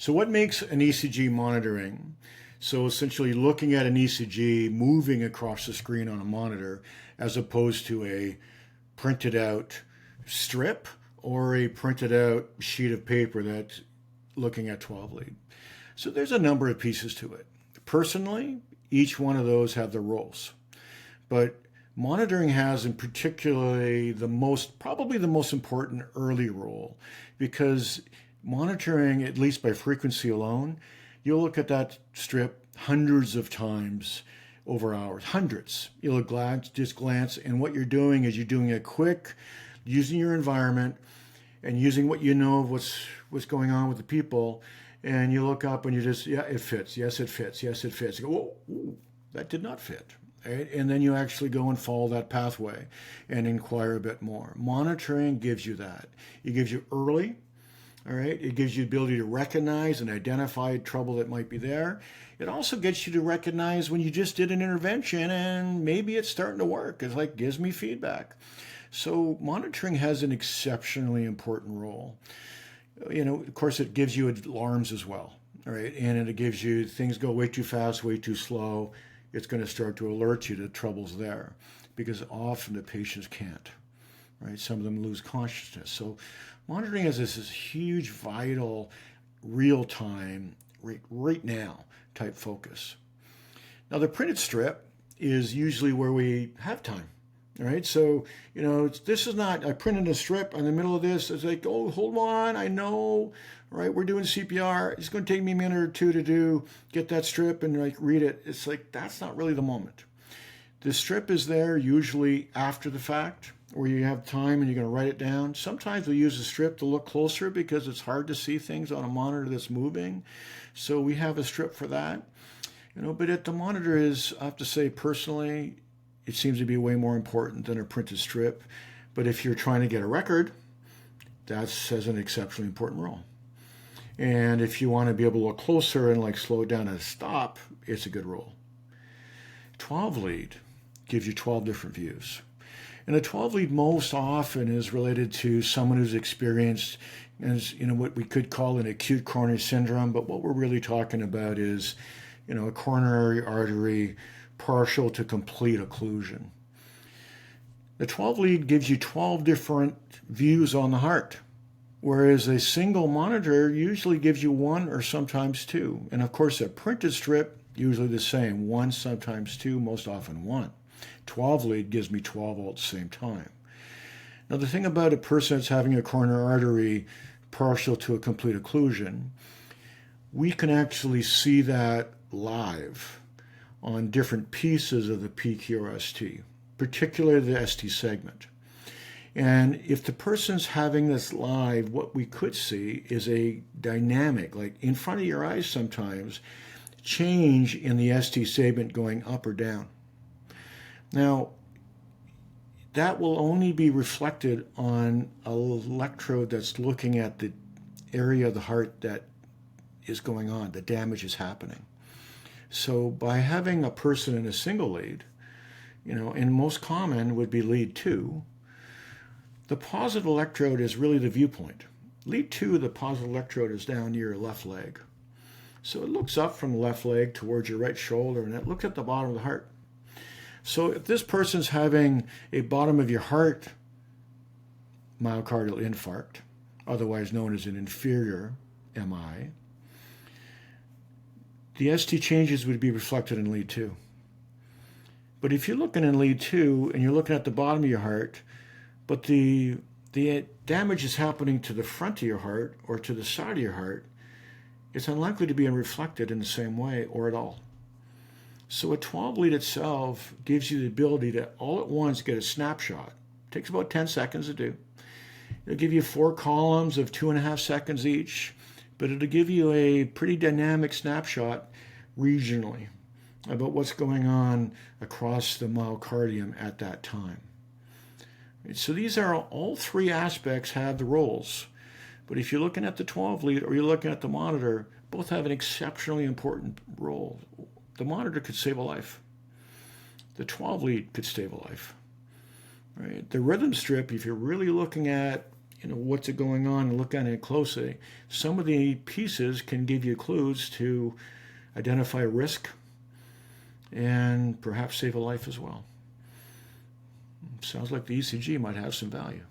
So what makes an ECG monitoring? So essentially looking at an ECG moving across the screen on a monitor as opposed to a printed out strip or a printed out sheet of paper that's looking at 12 lead. So there's a number of pieces to it. Personally, each one of those have their roles. But monitoring has in particularly probably the most important early role, because monitoring, at least by frequency alone, you'll look at that strip hundreds of times over hours, hundreds. You'll just glance, and what you're doing is you're doing it quick, using your environment and using what you know of what's going on with the people, and you look up and you just, yeah, it fits, yes, it fits, yes, it fits. You go, whoa, ooh, that did not fit. Right? And then you actually go and follow that pathway and inquire a bit more. Monitoring gives you that. It gives you early, all right? It gives you the ability to recognize and identify trouble that might be there. It also gets you to recognize when you just did an intervention and maybe it's starting to work. It's like, gives me feedback. So monitoring has an exceptionally important role. Of course, it gives you alarms as well, all right? And it gives you things go way too fast, way too slow. It's going to start to alert you to troubles there, because often the patients can't, right? Some of them lose consciousness. So monitoring has this huge, vital, real-time, right now type focus. Now, the printed strip is usually where we have time, right? So, this is not, I printed a strip in the middle of this. It's like, oh, hold on, I know, right? We're doing CPR. It's going to take me a minute or two to get that strip and read it. It's like, that's not really the moment. The strip is there usually after the fact, where you have time and you're going to write it down. Sometimes we use the strip to look closer because it's hard to see things on a monitor that's moving. So we have a strip for that. But at the monitor is, I have to say personally, it seems to be way more important than a printed strip. But if you're trying to get a record, that has an exceptionally important role. And if you want to be able to look closer and slow down and stop, it's a good role. 12 lead gives you 12 different views. And a 12 lead most often is related to someone who's experienced what we could call an acute coronary syndrome. But what we're really talking about is, a coronary artery partial to complete occlusion. The 12 lead gives you 12 different views on the heart, whereas a single monitor usually gives you one or sometimes two. And of course, a printed strip, usually the same, one, sometimes two, most often one. 12 lead gives me 12 all at the same time. Now, the thing about a person that's having a coronary artery partial to a complete occlusion, we can actually see that live on different pieces of the PQRST, particularly the ST segment. And if the person's having this live, what we could see is a dynamic, like in front of your eyes sometimes, change in the ST segment going up or down. Now, that will only be reflected on an electrode that's looking at the area of the heart that is going on, the damage is happening. So by having a person in a single lead, and most common would be lead 2, the positive electrode is really the viewpoint. Lead 2, the positive electrode is down your left leg. So it looks up from the left leg towards your right shoulder, and it looks at the bottom of the heart. So if this person's having a bottom of your heart myocardial infarct, otherwise known as an inferior MI, the ST changes would be reflected in lead 2. But if you're looking in lead 2 and you're looking at the bottom of your heart, but the damage is happening to the front of your heart or to the side of your heart, it's unlikely to be reflected in the same way or at all. So a 12 lead itself gives you the ability to all at once get a snapshot. It takes about 10 seconds to do. It'll give you 4 columns of 2.5 seconds each, but it'll give you a pretty dynamic snapshot regionally about what's going on across the myocardium at that time. So these are all 3 aspects have the roles. But if you're looking at the 12 lead or you're looking at the monitor, both have an exceptionally important role. The monitor could save a life. The 12 lead could save a life. Right? The rhythm strip, if you're really looking at what's it going on and look at it closely. Some of the pieces can give you clues to identify risk and perhaps save a life as well. Sounds like the ECG might have some value.